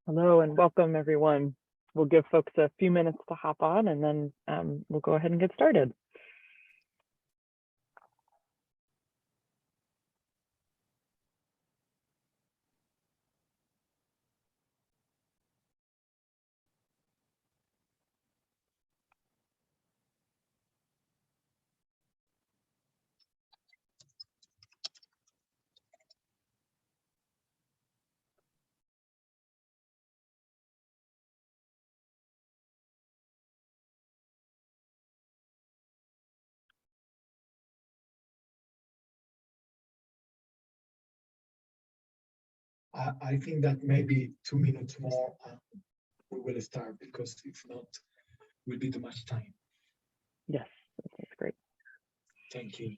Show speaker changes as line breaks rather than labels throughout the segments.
Hello and welcome, everyone. We'll give folks a few minutes to hop on and then we'll go ahead and get started.
I think that maybe 2 minutes more, we will start, because if not, will be too much time.
Yes, that's great.
Thank you.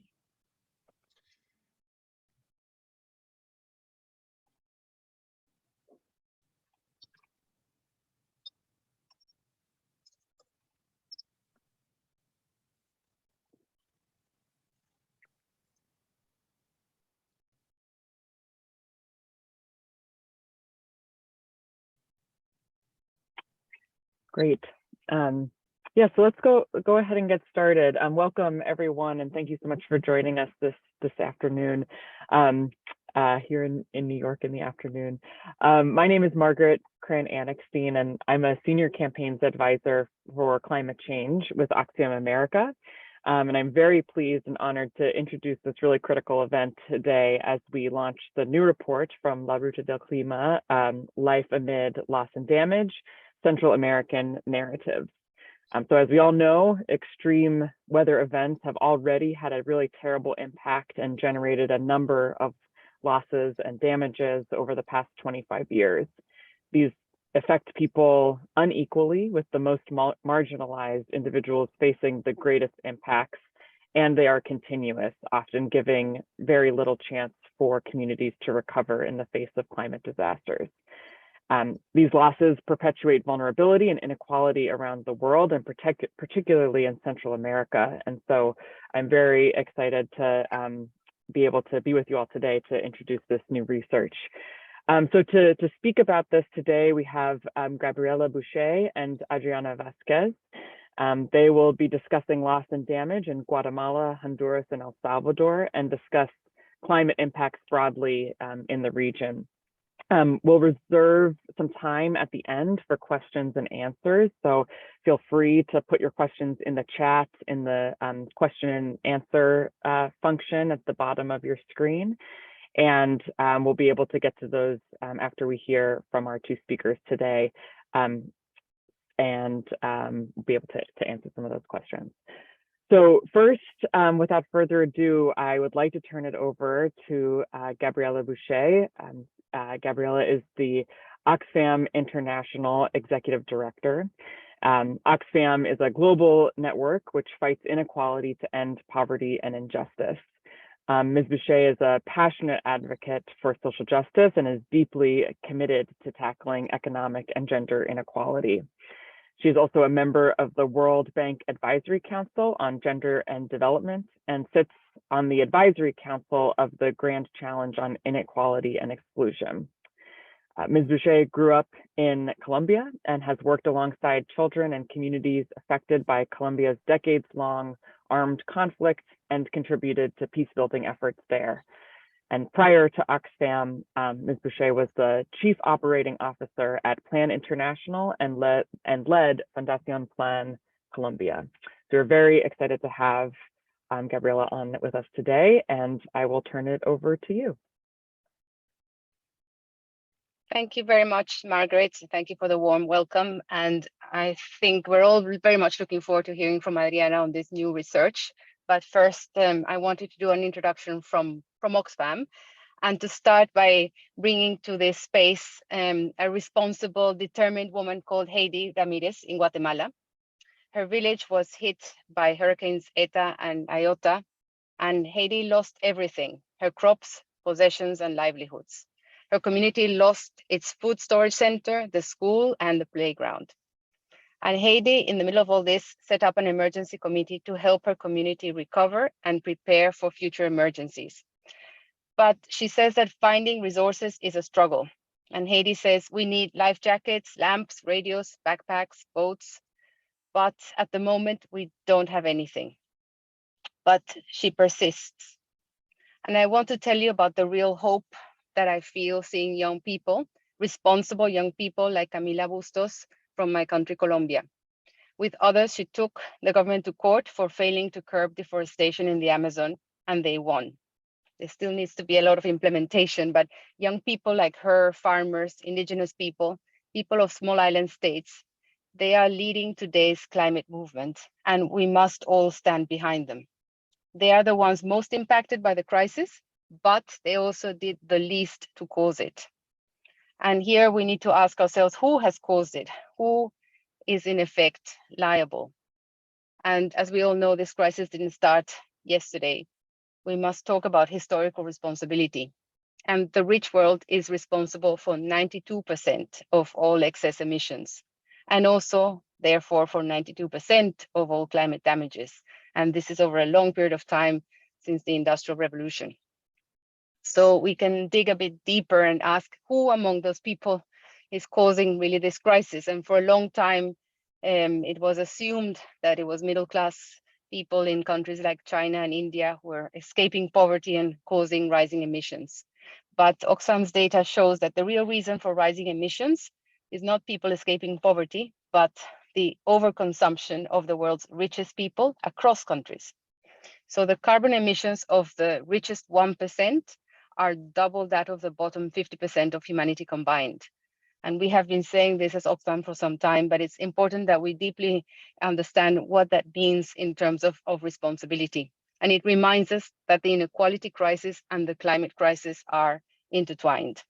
Great. Yeah, so let's go ahead and get started. Welcome, everyone, and thank you so much for joining us this afternoon here in New York in the afternoon. My name is Margaret Cran-Annexstein, and I'm a Senior Campaigns Advisor for Climate Change with Oxfam America. And I'm very pleased and honored to introduce this really critical event today as we launch the new report from La Ruta del Clima, Life Amid Loss and Damage, Central American Narratives. So as we all know, extreme weather events have already had a really terrible impact and generated a number of losses and damages over the past 25 years. These affect people unequally, with the most marginalized individuals facing the greatest impacts, and they are continuous, often giving very little chance for communities to recover in the face of climate disasters. These losses perpetuate vulnerability and inequality around the world, and particularly in Central America. And so I'm very excited to be able to be with you all today to introduce this new research. So to speak about this today, we have Gabriela Boucher and Adriana Vasquez. They will be discussing loss and damage in Guatemala, Honduras, and El Salvador, and discuss climate impacts broadly in the region. We'll reserve some time at the end for questions and answers, so feel free to put your questions in the chat in the question and answer function at the bottom of your screen. And we'll be able to get to those after we hear from our two speakers today, and be able to answer some of those questions. So first, without further ado, I would like to turn it over to Gabriela Boucher. Gabriela is the Oxfam International Executive Director. Oxfam is a global network which fights inequality to end poverty and injustice. Ms. Boucher is a passionate advocate for social justice and is deeply committed to tackling economic and gender inequality. She's also a member of the World Bank Advisory Council on Gender and Development, and sits on the Advisory Council of the Grand Challenge on Inequality and Exclusion. Ms. Boucher grew up in Colombia and has worked alongside children and communities affected by Colombia's decades-long armed conflict and contributed to peace-building efforts there. And prior to Oxfam, Ms. Boucher was the Chief Operating Officer at Plan International and led Fundación Plan Colombia. So we're very excited to have Gabriela on with us today, and I will turn it over to you.
Thank you very much, Margaret. Thank you for the warm welcome. And I think we're all very much looking forward to hearing from Adriana on this new research. But first, I wanted to do an introduction from Oxfam, and to start by bringing to this space a responsible, determined woman called Heidi Ramirez in Guatemala. Her village was hit by hurricanes Eta and Iota, and Heidi lost everything: her crops, possessions, and livelihoods. Her community lost its food storage center, the school, and the playground. And Heidi, in the middle of all this, set up an emergency committee to help her community recover and prepare for future emergencies. But she says that finding resources is a struggle. And Haiti says we need life jackets, lamps, radios, backpacks, boats, but at the moment we don't have anything. But she persists. And I want to tell you about the real hope that I feel seeing young people, responsible young people like Camila Bustos from my country, Colombia. With others, she took the government to court for failing to curb deforestation in the Amazon, and they won. There still needs to be a lot of implementation, but young people like her, farmers, indigenous people, people of small island states, they are leading today's climate movement, and we must all stand behind them. They are the ones most impacted by the crisis, but they also did the least to cause it. And here we need to ask ourselves, who has caused it? Who is in effect liable? And as we all know, this crisis didn't start yesterday. We must talk about historical responsibility. And the rich world is responsible for 92% of all excess emissions, and also, therefore, for 92% of all climate damages. And this is over a long period of time since the Industrial Revolution. So we can dig a bit deeper and ask who among those people is causing really this crisis. And for a long time, it was assumed that it was middle-class people in countries like China and India who were escaping poverty and causing rising emissions. But Oxfam's data shows that the real reason for rising emissions is not people escaping poverty, but the overconsumption of the world's richest people across countries. So the carbon emissions of the richest 1% are double that of the bottom 50% of humanity combined. And we have been saying this as Oxfam for some time, but it's important that we deeply understand what that means in terms of responsibility. And it reminds us that the inequality crisis and the climate crisis are intertwined.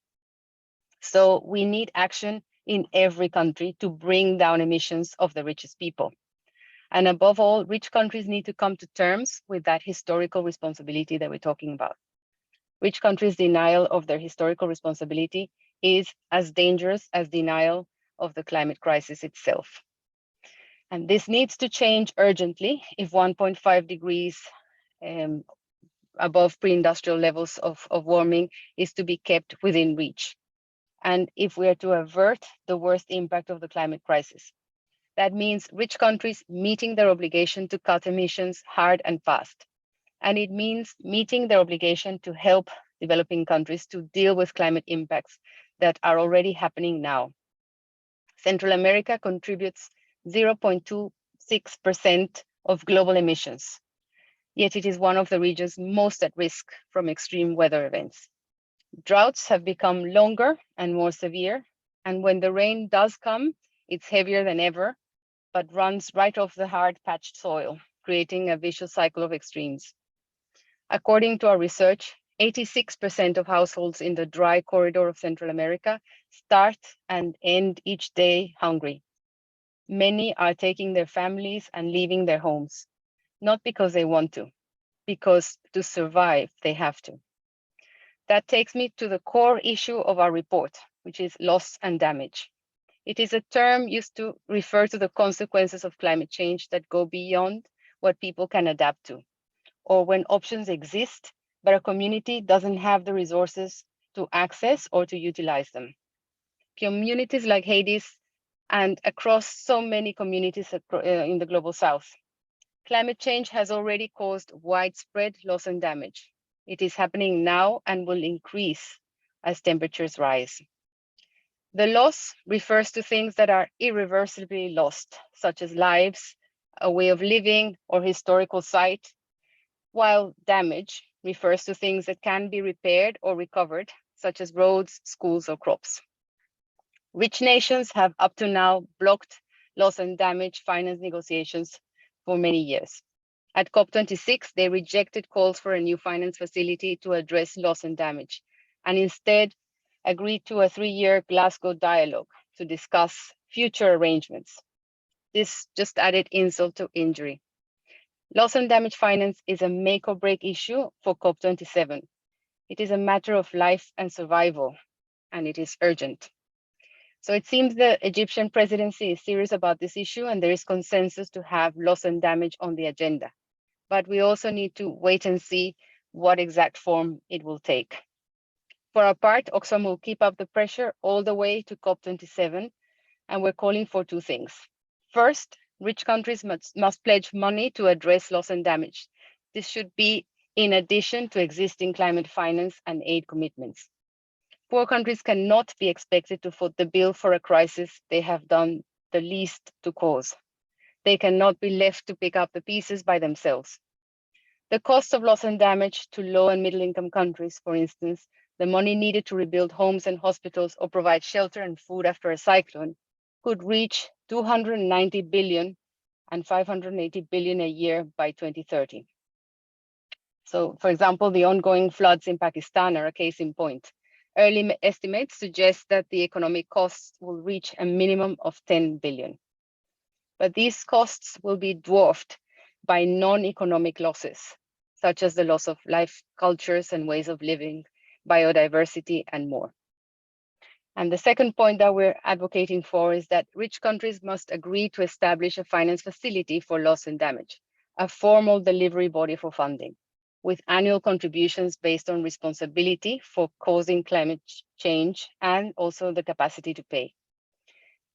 So we need action in every country to bring down emissions of the richest people. And above all, rich countries need to come to terms with that historical responsibility that we're talking about. Rich countries' denial of their historical responsibility is as dangerous as denial of the climate crisis itself. And this needs to change urgently if 1.5 degrees above pre-industrial levels of warming is to be kept within reach. And if we are to avert the worst impact of the climate crisis. That means rich countries meeting their obligation to cut emissions hard and fast. And it means meeting their obligation to help developing countries to deal with climate impacts that are already happening now. Central America contributes 0.26% of global emissions, yet it is one of the regions most at risk from extreme weather events. Droughts have become longer and more severe, and when the rain does come, it's heavier than ever, but runs right off the hard patched soil, creating a vicious cycle of extremes. According to our research, 86% of households in the dry corridor of Central America start and end each day hungry. Many are taking their families and leaving their homes, not because they want to, because to survive, they have to. That takes me to the core issue of our report, which is loss and damage. It is a term used to refer to the consequences of climate change that go beyond what people can adapt to, or when options exist, but a community doesn't have the resources to access or to utilize them. Communities like Haiti's and across so many communities in the global south. Climate change has already caused widespread loss and damage. It is happening now and will increase as temperatures rise. The loss refers to things that are irreversibly lost, such as lives, a way of living, or historical site, while damage refers to things that can be repaired or recovered, such as roads, schools, or crops. Rich nations have up to now blocked loss and damage finance negotiations for many years. At COP26, they rejected calls for a new finance facility to address loss and damage, and instead agreed to a 3-year Glasgow dialogue to discuss future arrangements. This just added insult to injury. Loss and damage finance is a make or break issue for COP27. It is a matter of life and survival, and it is urgent. So it seems the Egyptian presidency is serious about this issue, and there is consensus to have loss and damage on the agenda. But we also need to wait and see what exact form it will take. For our part, Oxfam will keep up the pressure all the way to COP27, and we're calling for two things. First, rich countries must pledge money to address loss and damage. This should be in addition to existing climate finance and aid commitments. Poor countries cannot be expected to foot the bill for a crisis they have done the least to cause. They cannot be left to pick up the pieces by themselves. The cost of loss and damage to low and middle income countries, for instance, the money needed to rebuild homes and hospitals or provide shelter and food after a cyclone, could reach 290 billion and 580 billion a year by 2030. So, for example, the ongoing floods in Pakistan are a case in point. Early estimates suggest that the economic costs will reach a minimum of 10 billion. But these costs will be dwarfed by non-economic losses, such as the loss of life, cultures and ways of living, biodiversity, and more. And the second point that we're advocating for is that rich countries must agree to establish a finance facility for loss and damage, a formal delivery body for funding, with annual contributions based on responsibility for causing climate change and also the capacity to pay.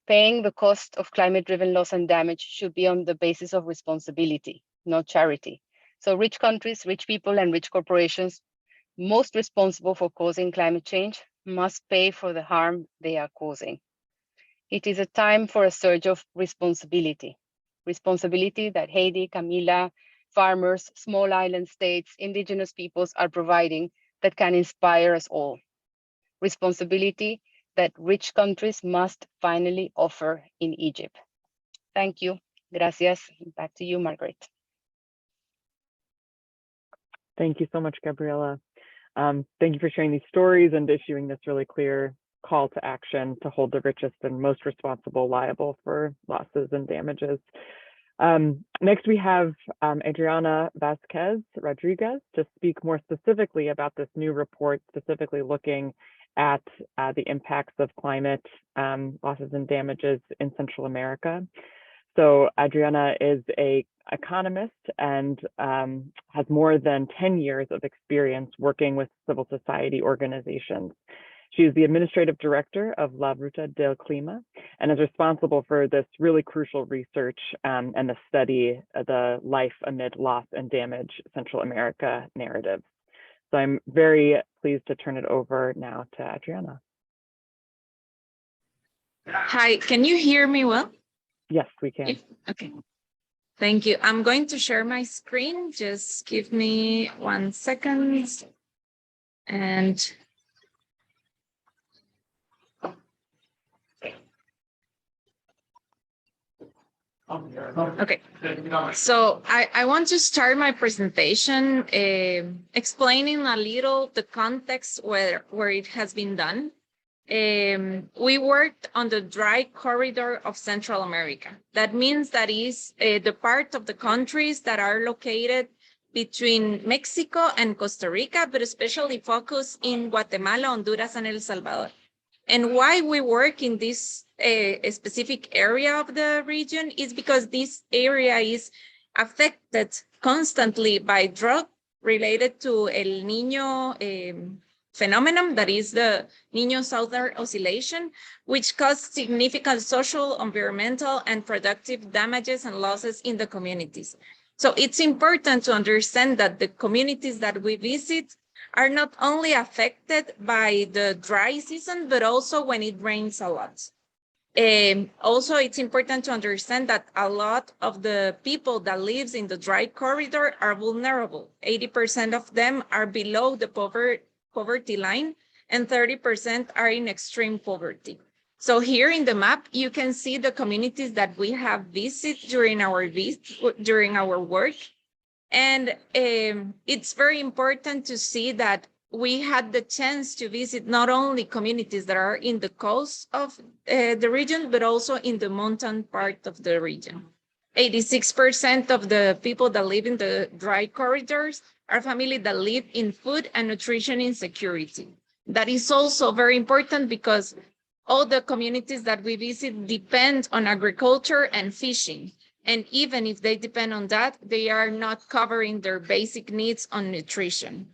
Paying the cost of climate-driven loss and damage should be on the basis of responsibility, not charity. So rich countries, rich people, and rich corporations most responsible for causing climate change must pay for the harm they are causing. It is a time for a surge of responsibility. Responsibility that Haiti, Camila, farmers, small island states, indigenous peoples are providing that can inspire us all. Responsibility that rich countries must finally offer in Egypt. Thank you. Gracias. Back to you, Margaret.
Thank you so much, Gabriela. Thank you for sharing these stories and issuing this really clear call to action to hold the richest and most responsible liable for losses and damages. Next, we have Adriana Vasquez Rodriguez to speak more specifically about this new report, specifically looking at the impacts of climate losses and damages in Central America. So Adriana is an economist and has more than 10 years of experience working with civil society organizations. She is the administrative director of La Ruta del Clima and is responsible for this really crucial research and the study of the life amid loss and damage Central America narrative. So I'm very pleased to turn it over now to Adriana.
Hi, can you hear me well?
Yes, we can.
Okay, thank you. I'm going to share my screen. Just give me 1 second. And okay, so I want to start my presentation explaining a little the context where it has been done. We worked on the dry corridor of Central America. That means that is the part of the countries that are located between Mexico and Costa Rica, but especially focused in Guatemala, Honduras, and El Salvador. And why we work in this specific area of the region is because this area is affected constantly by drought related to El Niño phenomenon, that is the Niño Southern Oscillation, which caused significant social, environmental, and productive damages and losses in the communities. So it's important to understand that the communities that we visit are not only affected by the dry season, but also when it rains a lot. Also, it's important to understand that a lot of the people that lives in the dry corridor are vulnerable. 80% of them are below the poverty line, and 30% are in extreme poverty. So here in the map, you can see the communities that we have visited during our work. And it's very important to see that we had the chance to visit not only communities that are in the coast of the region, but also in the mountain part of the region. 86% of the people that live in the dry corridors are families that live in food and nutrition insecurity. That is also very important because all the communities that we visit depend on agriculture and fishing. And even if they depend on that, they are not covering their basic needs on nutrition.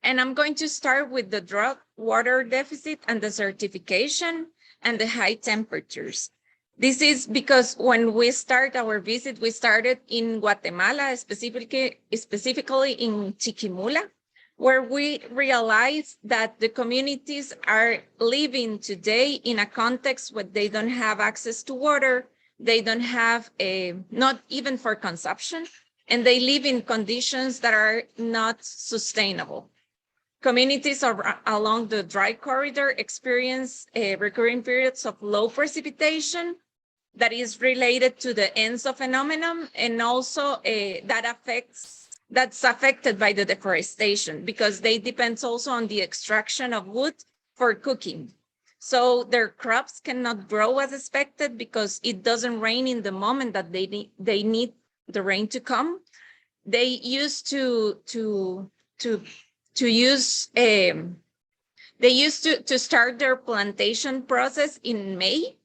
And I'm going to start with the drought, water deficit, and desertification, and the high temperatures. This is because when we start our visit, we started in Guatemala, specifically in Chiquimula, where we realized that the communities are living today in a context where they don't have access to water, they don't have not even for consumption, and they live in conditions that are not sustainable. Communities along the dry corridor experience recurring periods of low precipitation that is related to the ENSO phenomenon, and also that's affected by the deforestation, because they depend also on the extraction of wood for cooking. So their crops cannot grow as expected because it doesn't rain in the moment that they need the rain to come. They used to start their plantation process in May,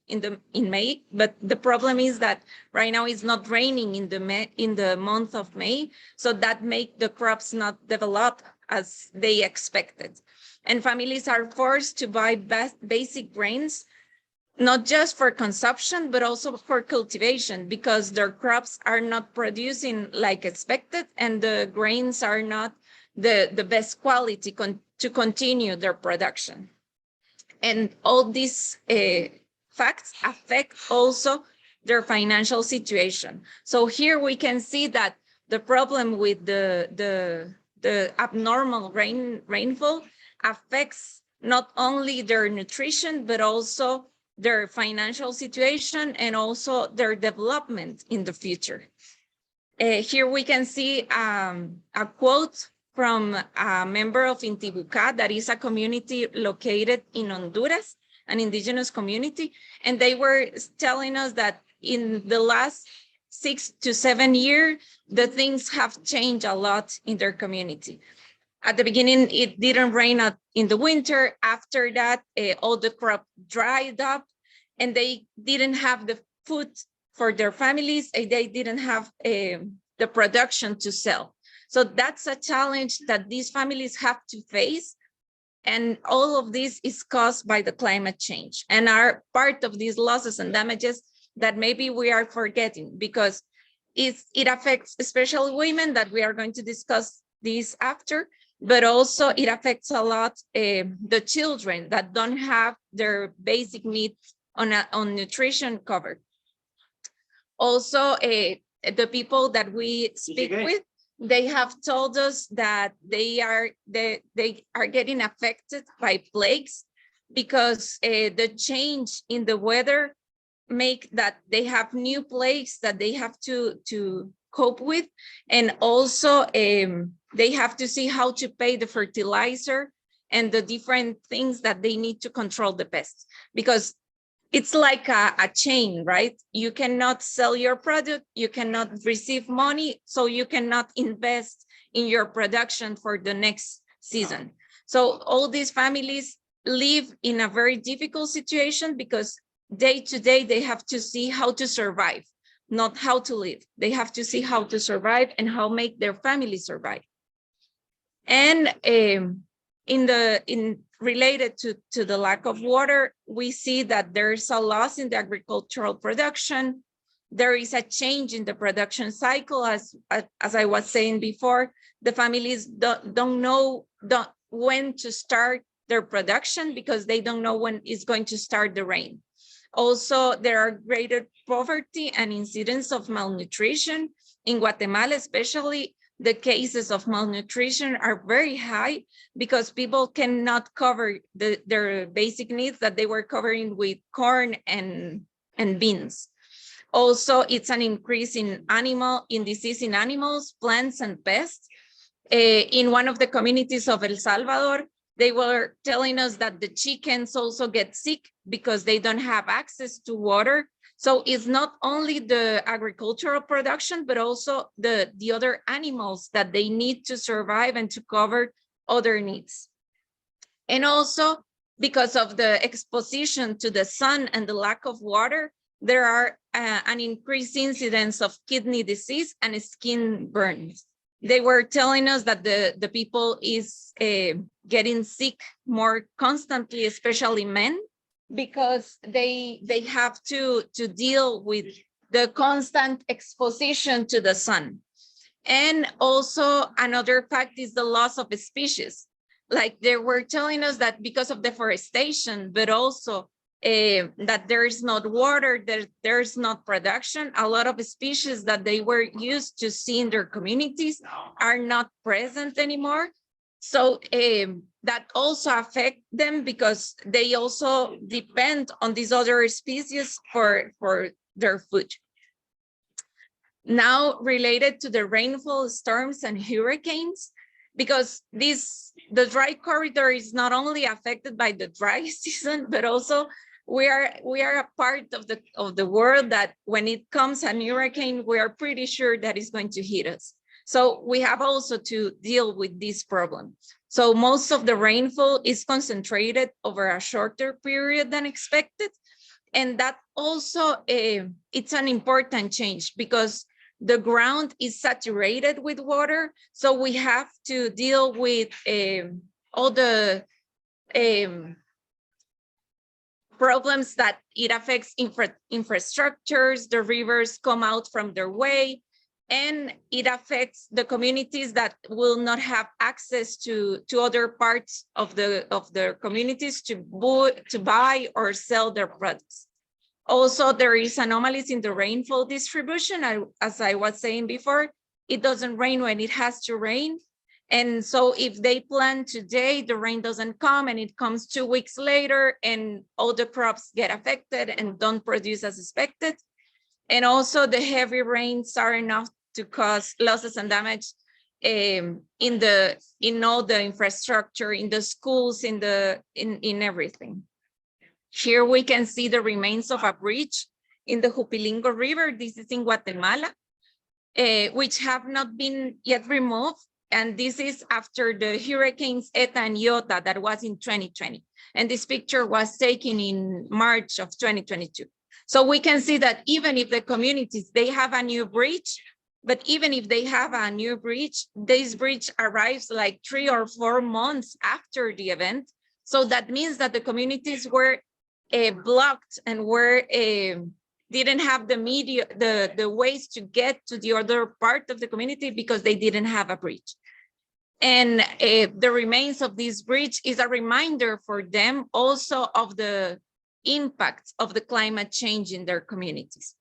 but the problem is that right now it's not raining in the month of May, so that make the crops not develop as they expected. And families are forced to buy basic grains, not just for consumption, but also for cultivation, because their crops are not producing like expected, and the grains are not the best quality to continue their production. And all these facts affect also their financial situation. So here we can see that the problem with the abnormal rainfall affects not only their nutrition, but also their financial situation and also their development in the future. Here we can see a quote from a member of Intibucá, that is a community located in Honduras, an indigenous community. And they were telling us that in the last 6 to 7 years, the things have changed a lot in their community. At the beginning, it didn't rain in the winter. After that, all the crop dried up, and they didn't have the food for their families. They didn't have the production to sell. So that's a challenge that these families have to face. And all of this is caused by the climate change and are part of these losses and damages that maybe we are forgetting, because it affects especially women, that we are going to discuss this after, but also it affects a lot the children that don't have their basic needs on nutrition covered. Also, the people that we speak with, they have told us that they are getting affected by plagues, because the change in the weather make that they have new plagues that they have to cope with, and also they have to see how to pay the fertilizer and the different things that they need to control the pests, because it's like a chain, right? You cannot sell your product, you cannot receive money, so you cannot invest in your production for the next season. So all these families live in a very difficult situation, because day to day, they have to see how to survive, not how to live. They have to see how to survive and how make their family survive. And related to the lack of water, we see that there's a loss in the agricultural production. There is a change in the production cycle, as I was saying before. The families don't know when to start their production, because they don't know when it's going to start the rain. Also, there are greater poverty and incidence of malnutrition. In Guatemala, especially, the cases of malnutrition are very high, because people cannot cover their basic needs that they were covering with corn and beans. Also, it's an increase in disease in animals, plants, and pests. In one of the communities of El Salvador, they were telling us that the chickens also get sick because they don't have access to water. So it's not only the agricultural production, but also the other animals that they need to survive and to cover other needs. And also, because of the exposition to the sun and the lack of water, there are an increased incidence of kidney disease and skin burns. they were telling us that the people is getting sick more constantly, especially men, because they have to deal with the constant exposition to the sun. And also another fact is the loss of species. Like they were telling us that because of deforestation, but also that there is not water, there's not production, a lot of species that they were used to see in their communities are not present anymore. So that also affect them because they also depend on these other species for their food. Now related to the rainfall, storms, and hurricanes, because the dry corridor is not only affected by the dry season, but also we are a part of the world that when it comes an hurricane, we are pretty sure that it's going to hit us. So we have also to deal with this problem. So most of the rainfall is concentrated over a shorter period than expected. And that also, it's an important change because the ground is saturated with water. So we have to deal with all the problems that it affects infrastructures, the rivers come out from their way, and it affects the communities that will not have access to other parts of the communities to buy or sell their products. Also, there is anomalies in the rainfall distribution. As I was saying before, it doesn't rain when it has to rain. And so if they plant today, the rain doesn't come and it comes 2 weeks later and all the crops get affected and don't produce as expected. And also the heavy rains are enough to cause losses and damage in all the infrastructure, in the schools, in everything. Here we can see the remains of a bridge in the Jupilingo River. This is in Guatemala, which have not been yet removed. And this is after the hurricanes Eta and Iota that was in 2020. And this picture was taken in March of 2022. So we can see that even if the communities, they have a new bridge, but even if they have a new bridge, this bridge arrives like 3 or 4 months after the event. So that means that the communities were blocked and didn't have the ways to get to the other part of the community because they didn't have a bridge. And the remains of this bridge is a reminder for them also of the impact of the climate change in their communities.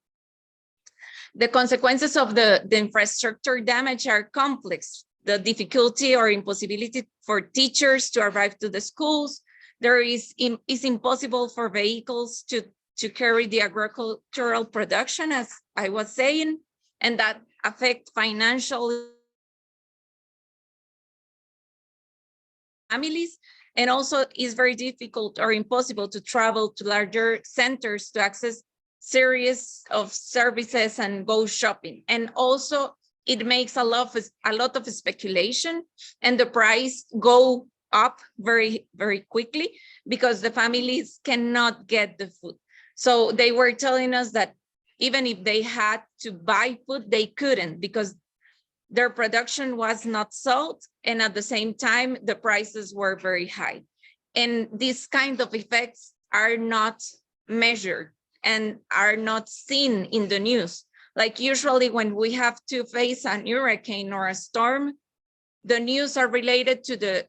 The consequences of the infrastructure damage are complex. The difficulty or impossibility for teachers to arrive to the schools. It's impossible for vehicles to carry the agricultural production, as I was saying, and that affect financial families. And also it's very difficult or impossible to travel to larger centers to access series of services and go shopping. And also it makes a lot of speculation and the price go up very, very quickly because the families cannot get the food. So they were telling us that even if they had to buy food, they couldn't because their production was not sold. And at the same time, the prices were very high. And these kind of effects are not measured and are not seen in the news. Like usually when we have to face an hurricane or a storm, the news are related to the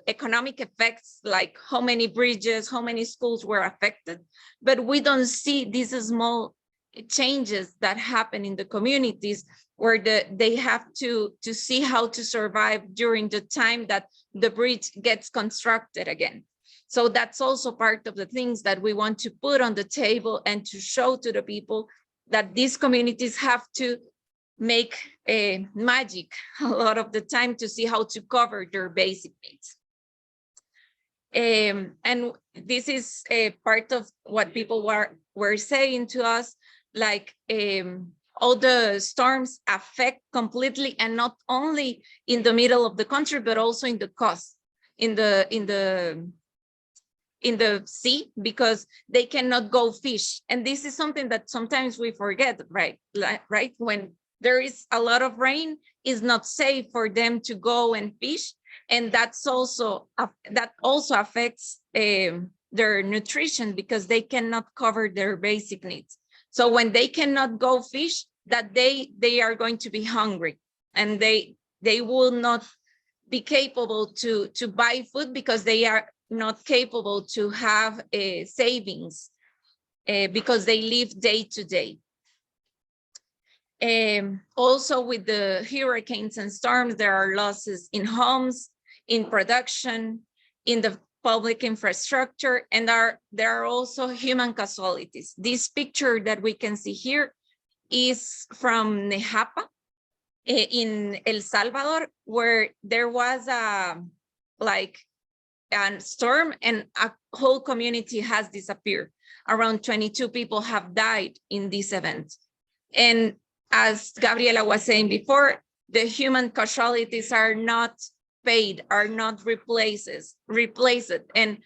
economic effects, like how many bridges, how many schools were affected, but we don't see these small changes that happen in the communities where they have to see how to survive during the time that the bridge gets constructed again. So that's also part of the things that we want to put on the table and to show to the people that these communities have to make a magic a lot of the time to see how to cover their basic needs. And this is a part of what people were saying to us, like all the storms affect completely, and not only in the middle of the country, but also in the coast, in the sea, because they cannot go fish. And this is something that sometimes we forget, right? When there is a lot of rain, it's not safe for them to go and fish. And that also affects their nutrition, because they cannot cover their basic needs. So when they cannot go fish, that they are going to be hungry, and they will not be capable to buy food, because they are not capable to have savings, because they live day to day. Also, with the hurricanes and storms, there are losses in homes, in production, in the public infrastructure, and there are also human casualties. This picture that we can see here is from Nejapa in El Salvador, where there was a storm and a whole community has disappeared. Around 22 people have died in this event. And as Gabriela was saying before, the human casualties are not paid, are not replaced, and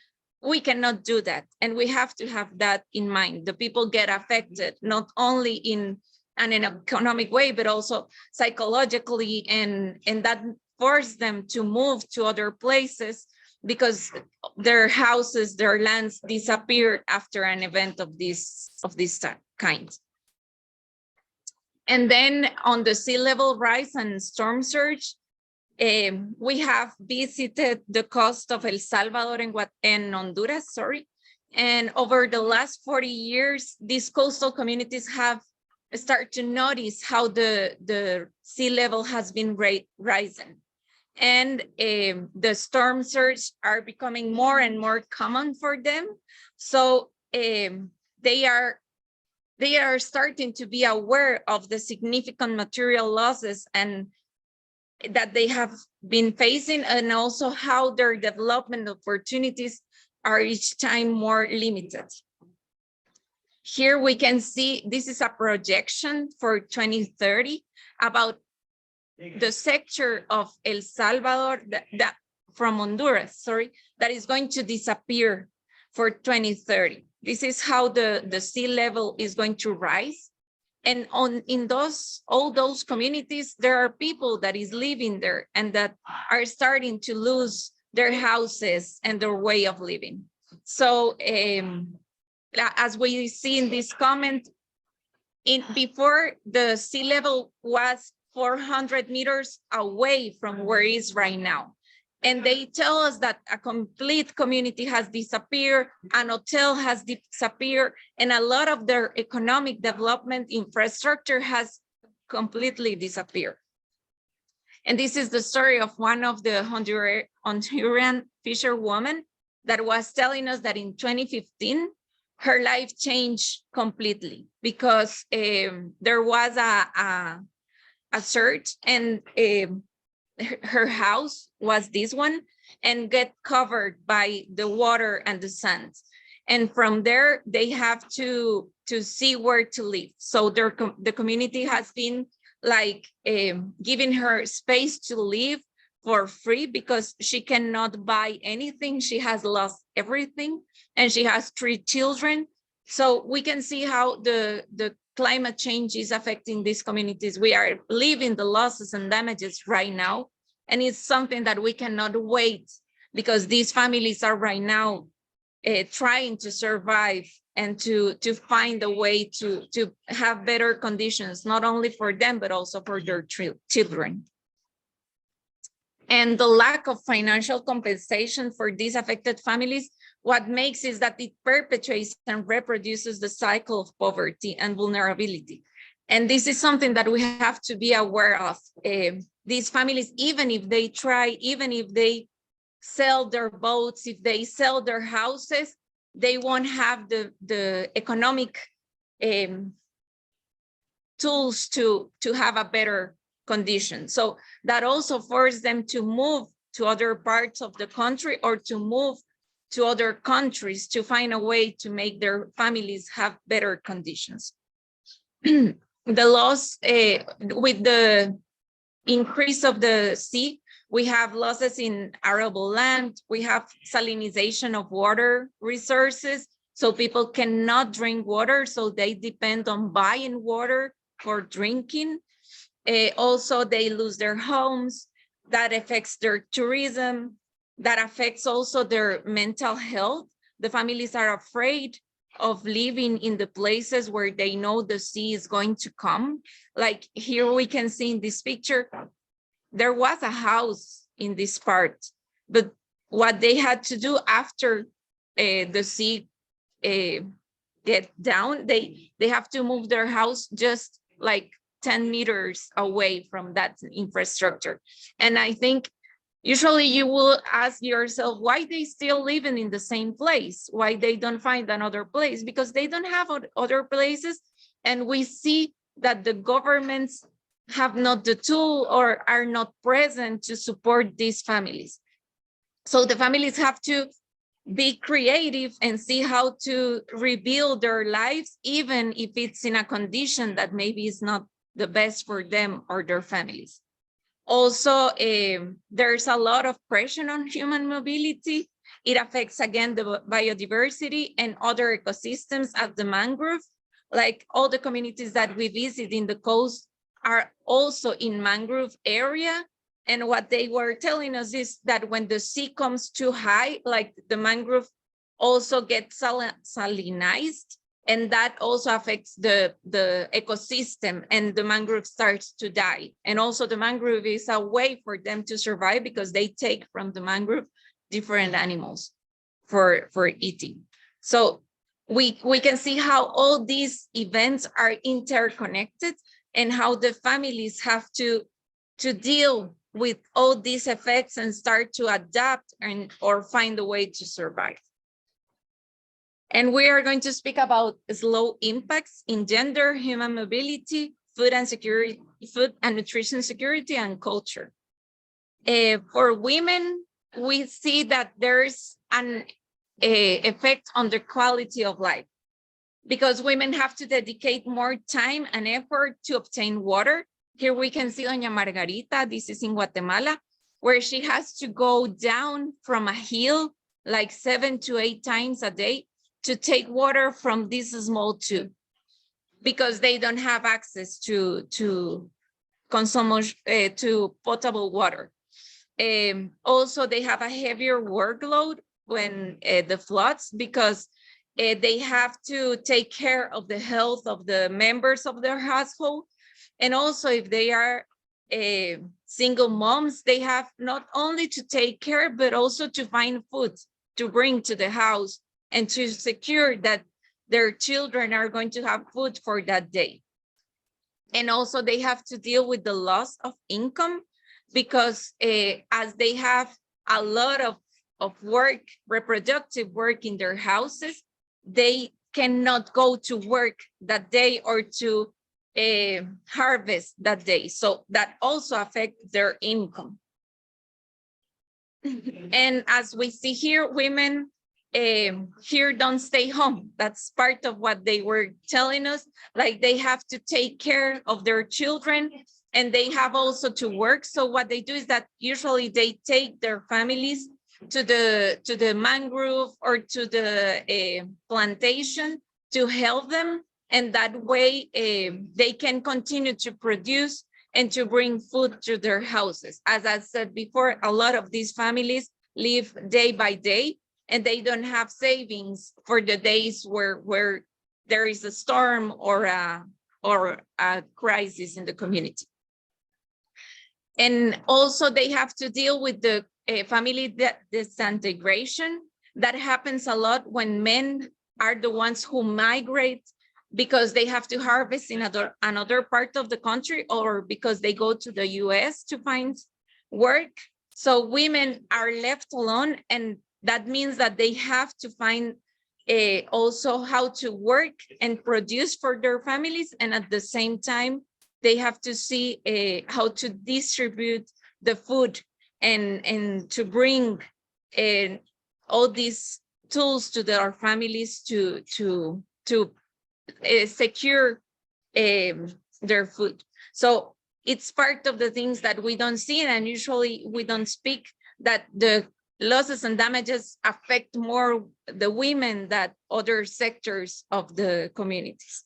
we cannot do that. And we have to have that in mind. The people get affected, not only in an economic way, but also psychologically, and that force them to move to other places, because their houses, their lands disappeared after an event of this kind. And then on the sea level rise and storm surge, we have visited the coast of El Salvador and Honduras, and over the last 40 years, these coastal communities have started to notice how the sea level has been rising. And the storm surge are becoming more and more common for them. So they are starting to be aware of the significant material losses and that they have been facing, and also how their development opportunities are each time more limited. Here we can see, this is a projection for 2030 about the sector of El Salvador, that from Honduras, that is going to disappear for 2030. This is how the sea level is going to rise. And in all those communities, there are people that is living there and that are starting to lose their houses and their way of living. So as we see in this comment, before the sea level was 400 meters away from where it is right now. And they tell us that a complete community has disappeared, an hotel has disappeared, and a lot of their economic development infrastructure has completely disappeared. And this is the story of one of the Honduran fisherwomen that was telling us that in 2015, her life changed completely, because there was a surge, and her house was this one, and get covered by the water and the sand. And from there, they have to see where to live. So the community has been giving her space to live for free, because she cannot buy anything. She has lost everything, and she has 3 children. So we can see how the climate change is affecting these communities. We are living the losses and damages right now. And it's something that we cannot wait, because these families are right now trying to survive and to find a way to have better conditions, not only for them, but also for their children. And the lack of financial compensation for these affected families, what makes is that it perpetuates and reproduces the cycle of poverty and vulnerability. And this is something that we have to be aware of. These families, even if they try, even if they sell their boats, if they sell their houses, they won't have the economic tools to have a better condition. So that also forces them to move to other parts of the country, or to move to other countries to find a way to make their families have better conditions. The loss, with the increase of the sea, we have losses in arable land, we have salinization of water resources, so people cannot drink water, so they depend on buying water for drinking. Also, they lose their homes. That affects their tourism. That affects also their mental health. The families are afraid of living in the places where they know the sea is going to come. Like here we can see in this picture, there was a house in this part, but what they had to do after the sea get down, they have to move their house just like 10 meters away from that infrastructure. And I think usually you will ask yourself why they still living in the same place, why they don't find another place, because they don't have other places. And we see that the governments have not the tool or are not present to support these families. So the families have to be creative and see how to rebuild their lives, even if it's in a condition that maybe is not the best for them or their families. Also, there's a lot of pressure on human mobility. It affects, again, the biodiversity and other ecosystems as the mangrove. Like all the communities that we visit in the coast are also in mangrove area. And what they were telling us is that when the sea comes too high, like the mangrove also gets salinized, and that also affects the ecosystem, and the mangrove starts to die. And also the mangrove is a way for them to survive because they take from the mangrove different animals for eating. So we can see how all these events are interconnected and how the families have to deal with all these effects and start to adapt or find a way to survive. And we are going to speak about slow impacts in gender, human mobility, food and nutrition security, and culture. For women, we see that there's an effect on the quality of life, because women have to dedicate more time and effort to obtain water. Here we can see Doña Margarita, this is in Guatemala, where she has to go down from a hill like 7 to 8 times a day to take water from this small tube, because they don't have access to potable water. Also, they have a heavier workload when the floods, because they have to take care of the health of the members of their household. And also, if they are single moms, they have not only to take care, but also to find food to bring to the house and to secure that their children are going to have food for that day. And also they have to deal with the loss of income, because as they have a lot of work, reproductive work in their houses, they cannot go to work that day or to harvest that day. So that also affects their income. And as we see here, women here don't stay home. That's part of what they were telling us. Like they have to take care of their children, and they have also to work. So what they do is that usually they take their families to the mangrove or to the plantation to help them, and that way they can continue to produce and to bring food to their houses. As I said before, a lot of these families live day by day, and they don't have savings for the days where there is a storm or a crisis in the community. And also they have to deal with the family disintegration that happens a lot when men are the ones who migrate, because they have to harvest in another part of the country, or because they go to the US to find work. So women are left alone, and that means that they have to find also how to work and produce for their families. And at the same time, they have to see how to distribute the food and to bring all these tools to their families to secure their food. So it's part of the things that we don't see, and usually we don't speak, that the losses and damages affect more the women than other sectors of the communities.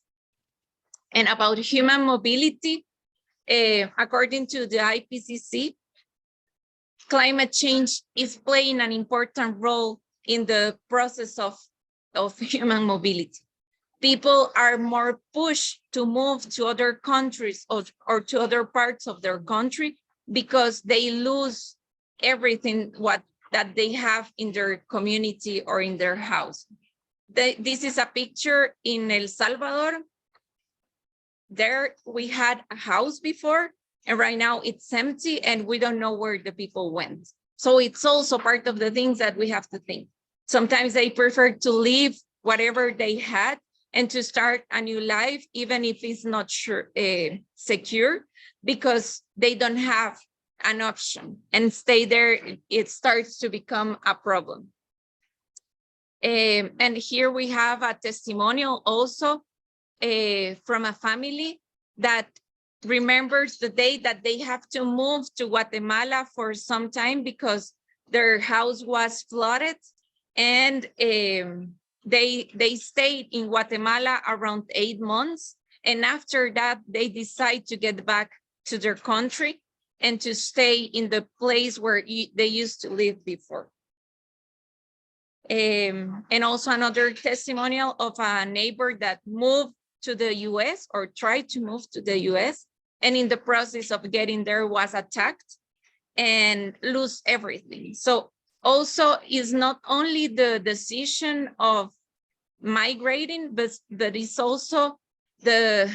And about human mobility, According to the IPCC, climate change is playing an important role in the process of human mobility. People are more pushed to move to other countries or to other parts of their country because they lose everything that they have in their community or in their house. This is a picture in El Salvador. There we had a house before, and right now it's empty and we don't know where the people went. So it's also part of the things that we have to think. Sometimes they prefer to leave whatever they had and to start a new life, even if it's not secure, because they don't have an option, and stay there, it starts to become a problem. And here we have a testimonial also from a family that remembers the day that they have to move to Guatemala for some time because their house was flooded, and they stayed in Guatemala around 8 months. And after that, they decide to get back to their country and to stay in the place where they used to live before. And also another testimonial of a neighbor that moved to the US or tried to move to the US, and in the process of getting there was attacked and lose everything. So also is not only the decision of migrating, but it's also the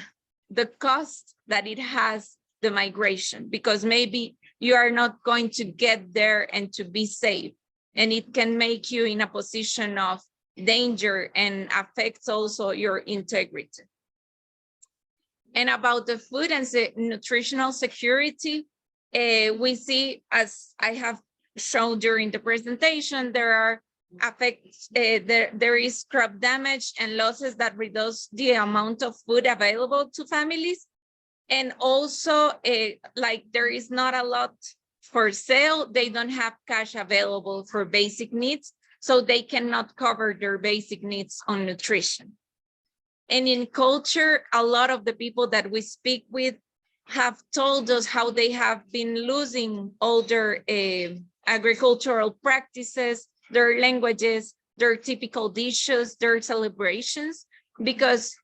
cost that it has, the migration, because maybe you are not going to get there and to be safe, and it can make you in a position of danger and affects also your integrity. And about the food and nutritional security, we see, as I have shown during the presentation, there are there is crop damage and losses that reduce the amount of food available to families. And also, like there is not a lot for sale, they don't have cash available for basic needs, so they cannot cover their basic needs on nutrition. And in culture, a lot of the people that we speak with have told us how they have been losing all their agricultural practices, their languages, their typical dishes, their celebrations, because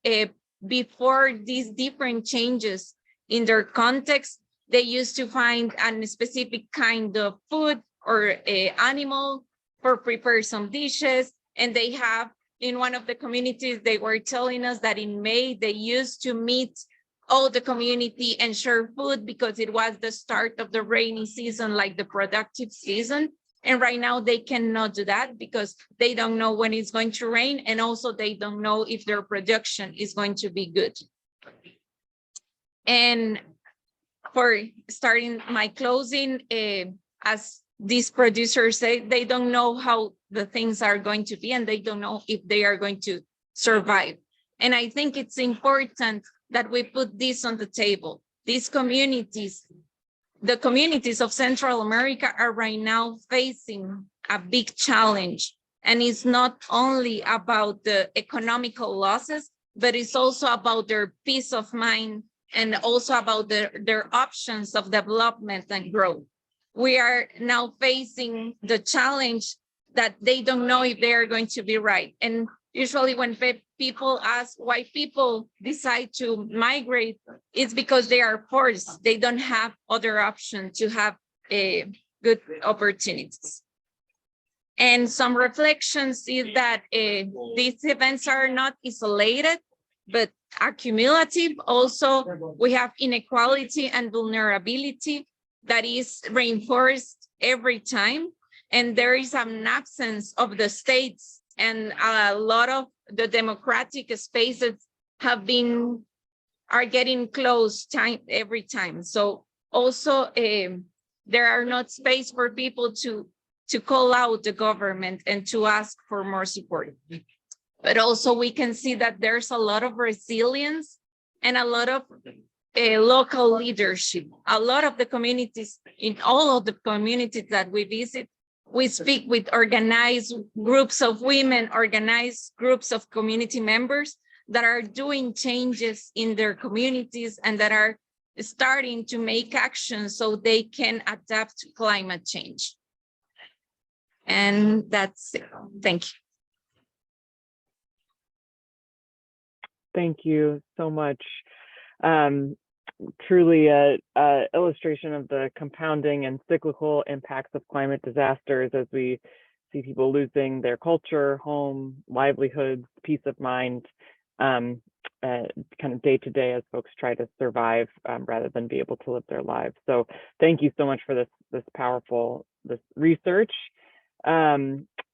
before these different changes in their context, they used to find a specific kind of food or animal for prepare some dishes. And they have, in one of the communities, they were telling us that in May, they used to meet all the community and share food because it was the start of the rainy season, like the productive season. And right now they cannot do that because they don't know when it's going to rain. And also they don't know if their production is going to be good. And for starting my closing, as these producers say, they don't know how the things are going to be, and they don't know if they are going to survive. And I think it's important that we put this on the table. These communities, the communities of Central America are right now facing a big challenge. And it's not only about the economical losses, but it's also about their peace of mind and also about their options of development and growth. We are now facing the challenge that they don't know if they are going to be right. And usually when people ask why people decide to migrate, it's because they are forced. They don't have other options to have good opportunities. And some reflections is that these events are not isolated, but are cumulative. Also, we have inequality and vulnerability that is reinforced every time. And there is an absence of the states, and a lot of the democratic spaces are getting closed every time. So also there are not space for people to call out the government and to ask for more support. But also we can see that there's a lot of resilience and a lot of local leadership. A lot of the communities, in all of the communities that we visit, we speak with organized groups of women, organized groups of community members that are doing changes in their communities and that are starting to make action so they can adapt to climate change. And that's it. Thank you.
Thank you so much. Truly a illustration of the compounding and cyclical impacts of climate disasters as we see people losing their culture, home, livelihoods, peace of mind, kind of day to day as folks try to survive rather than be able to live their lives. So thank you so much for this powerful research.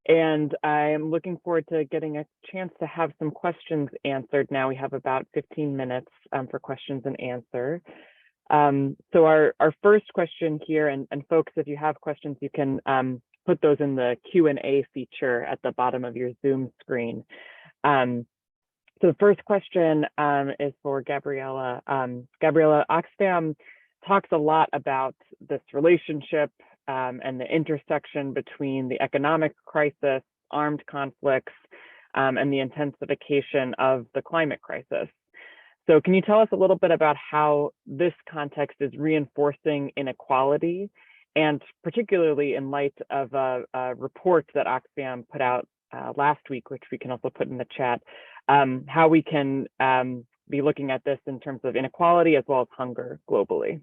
And I'm looking forward to getting a chance to have some questions answered. Now we have about 15 minutes for questions and answer. So our first question here, and folks, if you have questions, you can put those in the Q&A feature at the bottom of your Zoom screen. So the first question is for Gabriela. Gabriela, Oxfam talks a lot about this relationship and the intersection between the economic crisis, armed conflicts, and the intensification of the climate crisis. So can you tell us a little bit about how this context is reinforcing inequality, and particularly in light of a report that Oxfam put out last week, which we can also put in the chat, how we can be looking at this in terms of inequality as well as hunger globally?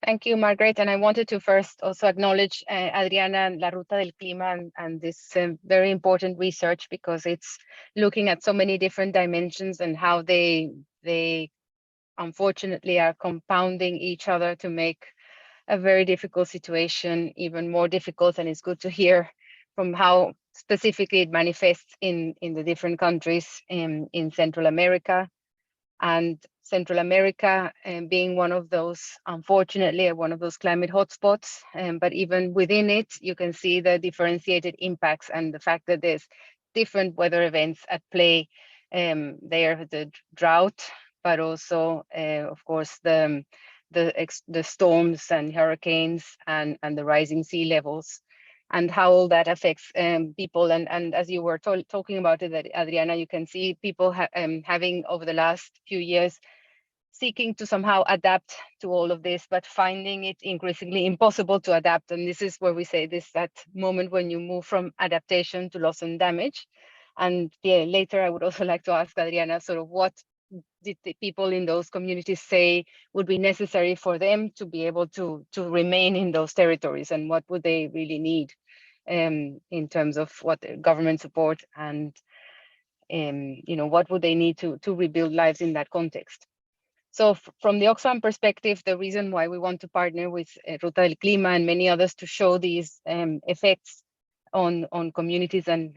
Thank you, Margaret. And I wanted to first also acknowledge Adriana and La Ruta del Clima and this very important research, because it's looking at so many different dimensions and how they unfortunately are compounding each other to make a very difficult situation even more difficult. And it's good to hear from how specifically it manifests in the different countries in Central America. And Central America being one of those, unfortunately, one of those climate hotspots. But even within it, you can see the differentiated impacts and the fact that there's different weather events at play there, the drought, but also, of course, the storms and hurricanes and the rising sea levels, and how all that affects people. And as you were talking about it, Adriana, you can see people having over the last few years seeking to somehow adapt to all of this, but finding it increasingly impossible to adapt. And this is where we say this, that moment when you move from adaptation to loss and damage. And yeah, later I would also like to ask Adriana, sort of what did the people in those communities say would be necessary for them to be able to remain in those territories, and what would they really need in terms of what government support and what would they need to rebuild lives in that context. So from the Oxfam perspective, the reason why we want to partner with Ruta del Clima and many others to show these effects on communities and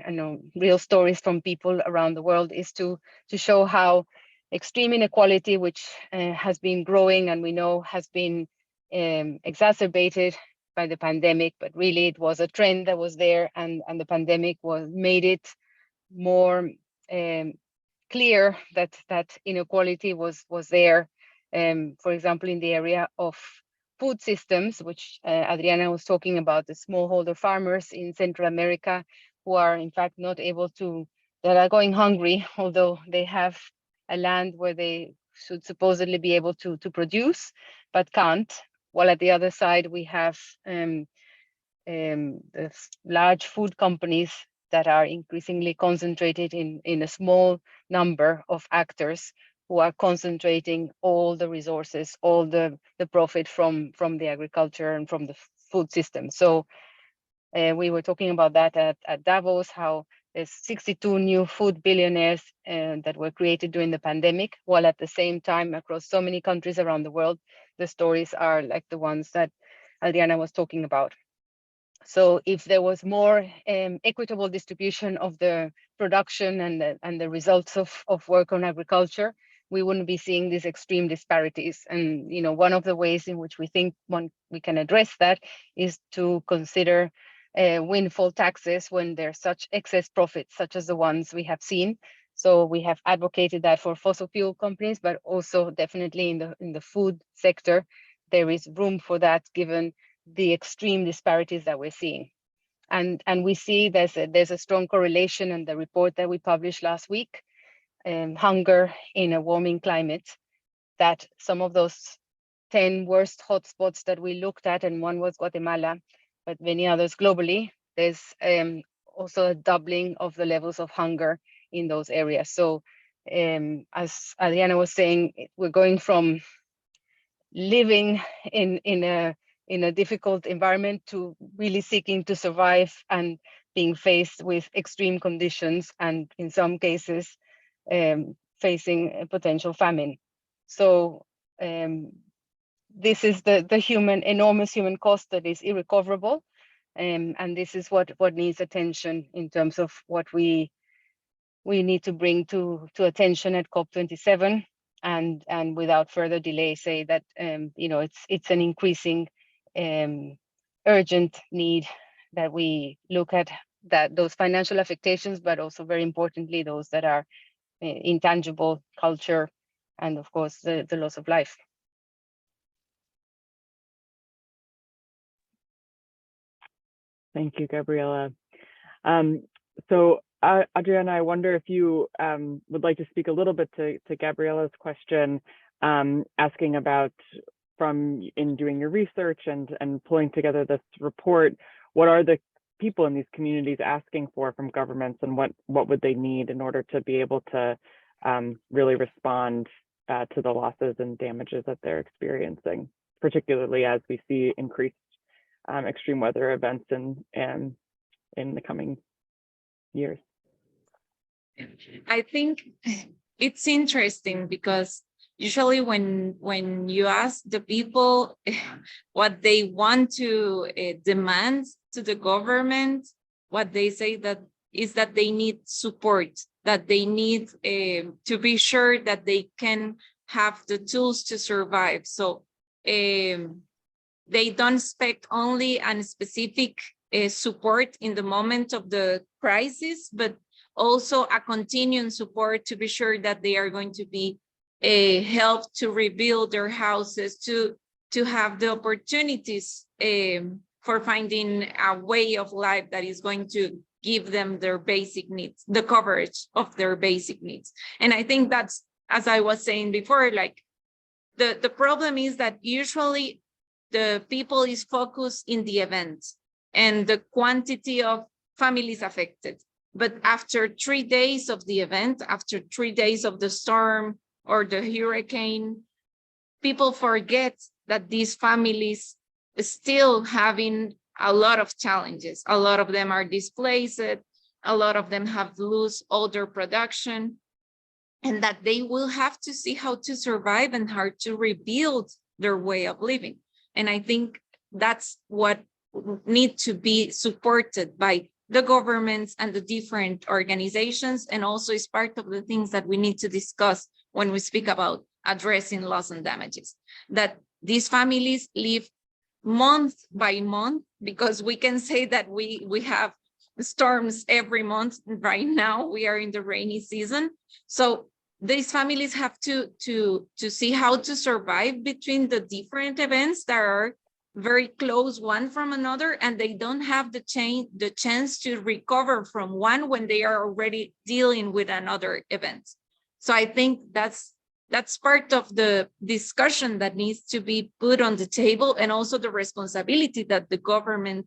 real stories from people around the world is to show how extreme inequality, which has been growing and we know has been exacerbated by the pandemic, but really it was a trend that was there, and the pandemic made it more clear that inequality was there. For example, in the area of food systems, which Adriana was talking about, the smallholder farmers in Central America who are in fact not able to, that are going hungry, although they have a land where they should supposedly be able to produce, but can't. While at the other side, we have the large food companies that are increasingly concentrated in a small number of actors who are concentrating all the resources, all the profit from the agriculture and from the food system. So we were talking about that at Davos, how there's 62 new food billionaires that were created during the pandemic, while at the same time, across so many countries around the world, the stories are like the ones that Adriana was talking about. So if there was more equitable distribution of the production and the results of work on agriculture, we wouldn't be seeing these extreme disparities. And one of the ways in which we think we can address that is to consider windfall taxes when there's such excess profits, such as the ones we have seen. So we have advocated that for fossil fuel companies, but also definitely in the food sector, there is room for that given the extreme disparities that we're seeing. And we see there's a strong correlation in the report that we published last week, hunger in a warming climate. that some of those 10 worst hotspots that we looked at, and one was Guatemala, but many others globally, there's also a doubling of the levels of hunger in those areas. So as Adriana was saying, we're going from living in a difficult environment to really seeking to survive and being faced with extreme conditions, and in some cases facing a potential famine. So this is the enormous human cost that is irrecoverable, and this is what needs attention in terms of what we need to bring to attention at COP27, and without further delay say that it's an increasing urgent need that we look at those financial affectations, but also very importantly those that are intangible, culture, and of course the loss of life.
Thank you, Gabriela. So Adriana, I wonder if you would like to speak a little bit to Gabriela's question, asking about, in doing your research and pulling together this report, what are the people in these communities asking for from governments, and what would they need in order to be able to really respond to the losses and damages that they're experiencing, particularly as we see increased extreme weather events in the coming years?
I think it's interesting because usually when you ask the people what they want to demand to the government, what they say that is that they need support, that they need to be sure that they can have the tools to survive. So they don't expect only a specific support in the moment of the crisis, but also a continuing support to be sure that they are going to be helped to rebuild their houses, to have the opportunities for finding a way of life that is going to give them their basic needs, the coverage of their basic needs. And I think that's, as I was saying before, like the problem is that usually the people is focused in the event and the quantity of families affected. But after 3 days of the event, after 3 days of the storm or the hurricane, people forget that these families are still having a lot of challenges. A lot of them are displaced. A lot of them have lost all their production, and that they will have to see how to survive and how to rebuild their way of living. And I think that's what needs to be supported by the governments and the different organizations, and also is part of the things that we need to discuss when we speak about addressing loss and damages. That these families live month by month, because we can say that we have storms every month. Right now we are in the rainy season, so these families have to see how to survive between the different events that are very close one from another, and they don't have the chance to recover from one when they are already dealing with another event. So I think that's part of the discussion that needs to be put on the table, and also the responsibility that the government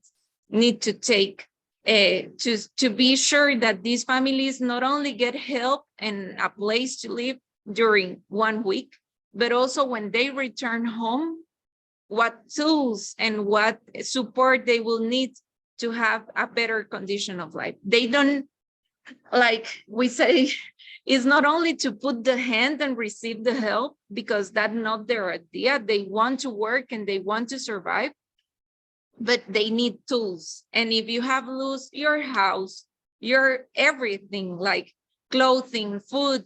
need to take to be sure that these families not only get help and a place to live during 1 week, but also when they return home, what tools and what support they will need to have a better condition of life. They don't, like we say, is not only to put the hand and receive the help, because that's not their idea. They want to work and they want to survive, but they need tools. And if you have lost your house, your everything, like clothing, food,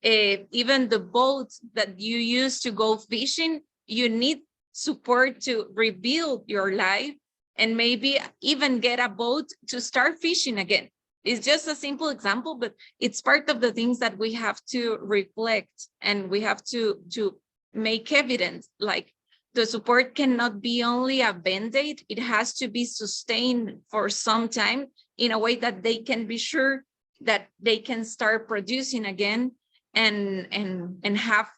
even the boat that you use to go fishing, you need support to rebuild your life, and maybe even get a boat to start fishing again. It's just a simple example, but it's part of the things that we have to reflect, and we have to make evident. Like, the support cannot be only a band-aid. It has to be sustained for some time in a way that they can be sure that they can start producing again and have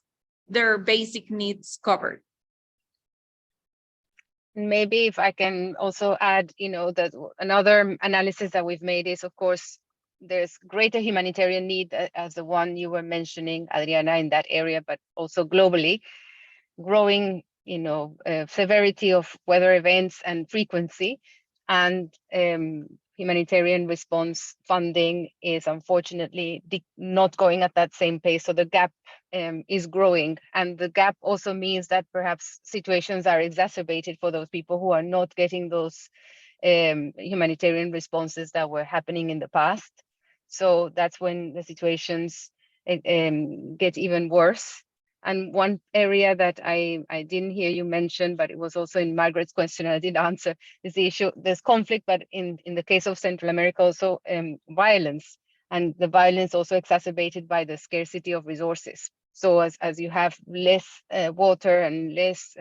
their basic needs covered.
Maybe if I can also add, that another analysis that we've made is, of course, there's greater humanitarian need as the one you were mentioning, Adriana, in that area, but also globally, growing, severity of weather events and frequency, and humanitarian response funding is unfortunately not going at that same pace. So the gap is growing, and the gap also means that perhaps situations are exacerbated for those people who are not getting those humanitarian responses that were happening in the past. So that's when the situations get even worse. And one area that I didn't hear you mention, but it was also in Margaret's question, I did answer, is the issue, there's conflict, but in the case of Central America, also violence, and the violence also exacerbated by the scarcity of resources. So as you have less water and less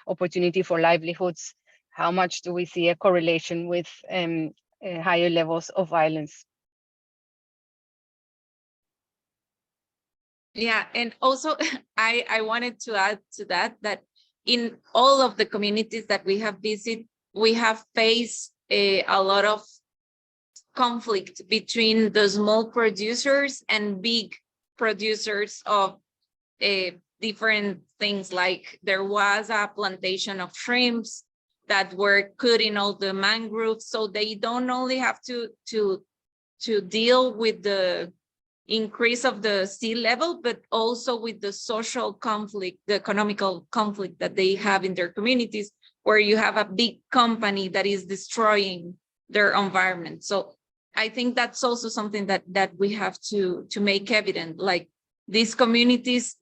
opportunity for livelihoods, how much do we see a correlation with higher levels of violence?
Yeah, and also I wanted to add to that in all of the communities that we have visited, we have faced a lot of conflict between the small producers and big producers of different things. Like there was a plantation of shrimps that were cutting all the mangroves, so they don't only have to deal with the increase of the sea level, but also with the social conflict, the economical conflict that they have in their communities, where you have a big company that is destroying their environment. So I think that's also something that we have to make evident. Like these communities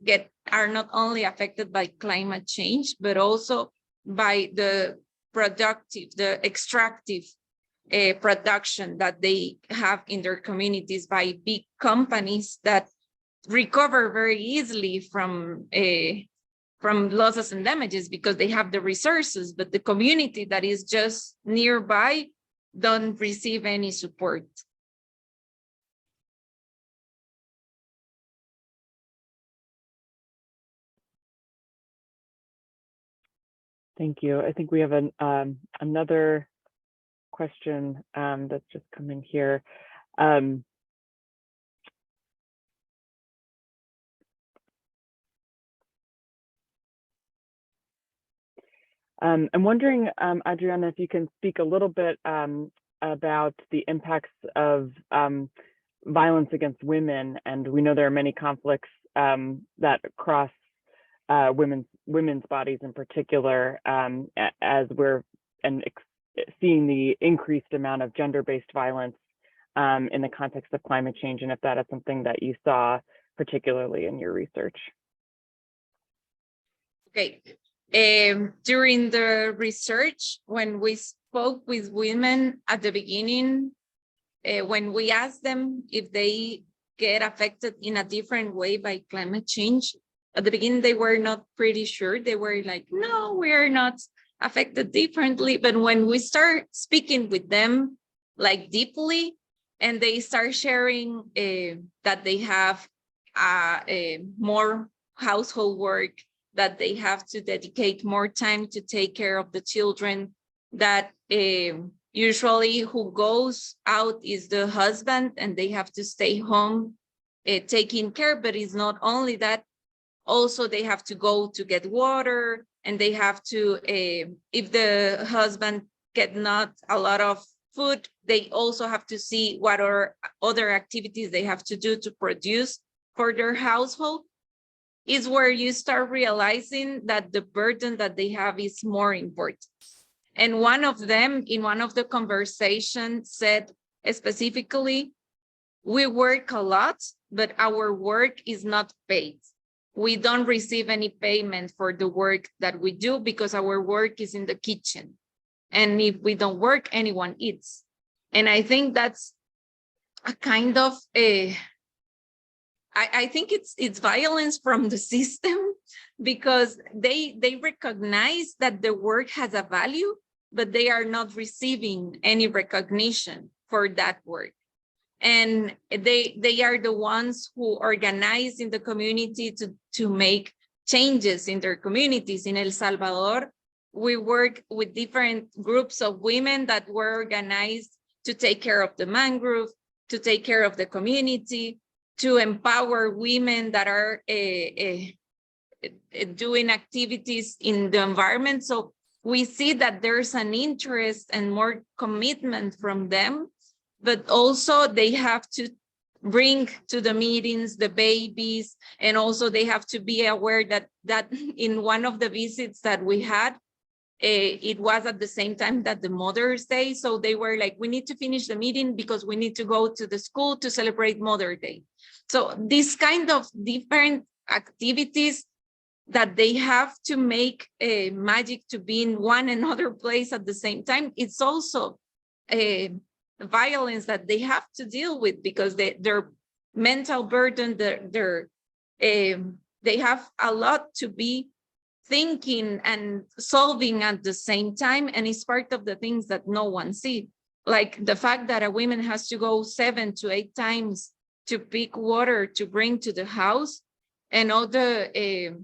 are not only affected by climate change, but also by the extractive production that they have in their communities by big companies that recover very easily from losses and damages because they have the resources, but the community that is just nearby don't receive any support.
Thank you. I think we have another question that's just coming here. I'm wondering, Adriana, if you can speak a little bit about the impacts of violence against women. And we know there are many conflicts that cross women's bodies in particular, as we're seeing the increased amount of gender-based violence in the context of climate change, and if that is something that you saw particularly in your research.
Okay. During the research, when we spoke with women at the beginning, when we asked them if they get affected in a different way by climate change, at the beginning, they were not pretty sure. They were like, no, we are not affected differently. But when we start speaking with them like deeply, and they start sharing that they have more household work, that they have to dedicate more time to take care of the children, that usually who goes out is the husband and they have to stay home taking care. But it's not only that, also they have to go to get water, and they have to, if the husband get not a lot of food, they also have to see what are other activities they have to do to produce for their household. Is where you start realizing that the burden that they have is more important. And one of them, in one of the conversations, said specifically, we work a lot, but our work is not paid. We don't receive any payment for the work that we do because our work is in the kitchen. And if we don't work, anyone eats. And I think that's a kind of I think it's violence from the system, because they recognize that the work has a value, but they are not receiving any recognition for that work. And they are the ones who organize in the community to make changes in their communities. In El Salvador, we work with different groups of women that were organized to take care of the mangrove, to take care of the community, to empower women that are doing activities in the environment. So we see that there's an interest and more commitment from them, but also they have to bring to the meetings the babies, and also they have to be aware that in one of the visits that we had, it was at the same time that the Mother's Day. So they were like, we need to finish the meeting because we need to go to the school to celebrate Mother's Day. So this kind of different activities that they have to make magic to be in one another place at the same time. It's also violence that they have to deal with because their mental burden, they have a lot to be thinking and solving at the same time. And it's part of the things that no one sees. Like the fact that a woman has to go 7 to 8 times to pick water to bring to the house, and all the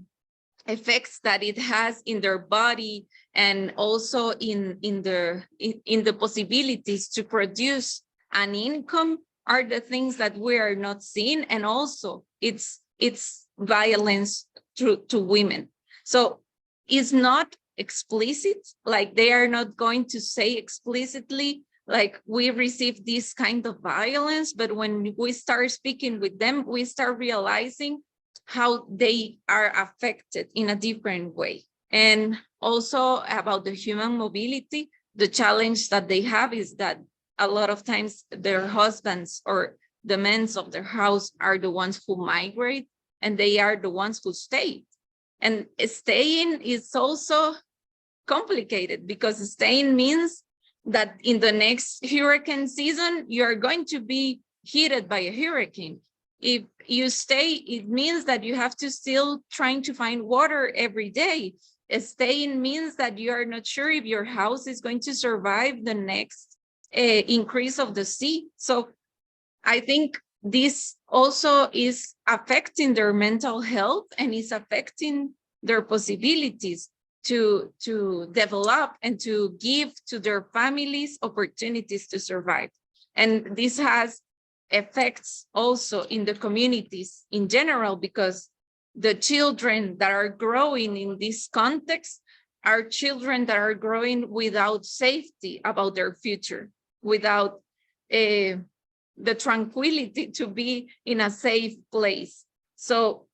effects that it has in their body, and also in the possibilities to produce an income, are the things that we are not seeing. And also it's violence to women. So it's not explicit, like they are not going to say explicitly, like we receive this kind of violence, but when we start speaking with them, we start realizing how they are affected in a different way. And also about the human mobility, the challenge that they have is that a lot of times their husbands or the men of their house are the ones who migrate, and they are the ones who stay. And staying is also complicated because staying means that in the next hurricane season, you are going to be hit by a hurricane. If you stay, it means that you have to still trying to find water every day. Staying means that you are not sure if your house is going to survive the next increase of the sea. So I think this also is affecting their mental health and is affecting their possibilities to develop and to give to their families opportunities to survive. And this has effects also in the communities in general, because the children that are growing in this context are children that are growing without safety about their future, without the tranquility to be in a safe place. So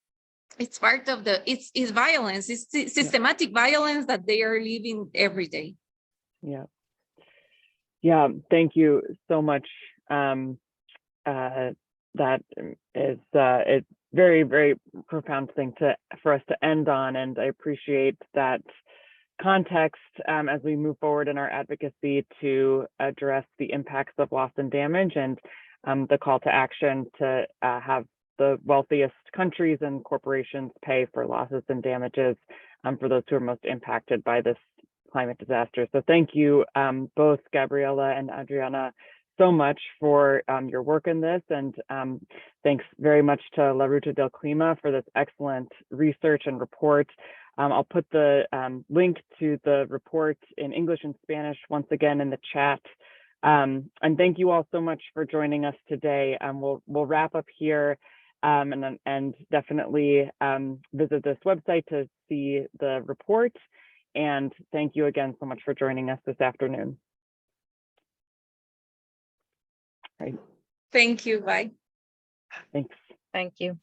it's part of it's violence, it's systematic violence that they are living every day.
Yeah. Yeah, thank you so much. That is it's very, very profound thing for us to end on, and I appreciate that context as we move forward in our advocacy to address the impacts of loss and damage, and the call to action to have the wealthiest countries and corporations pay for losses and damages for those who are most impacted by this climate disaster. So thank you both, Gabriela and Adriana, so much for your work in this, and thanks very much to La Ruta del Clima for this excellent research and report. I'll put the link to the report in English and Spanish once again in the chat. And thank you all so much for joining us today. We'll wrap up here and definitely visit this website to see the report. And thank you again so much for joining us this afternoon. Right.
Thank you. Bye.
Thanks.
Thank you.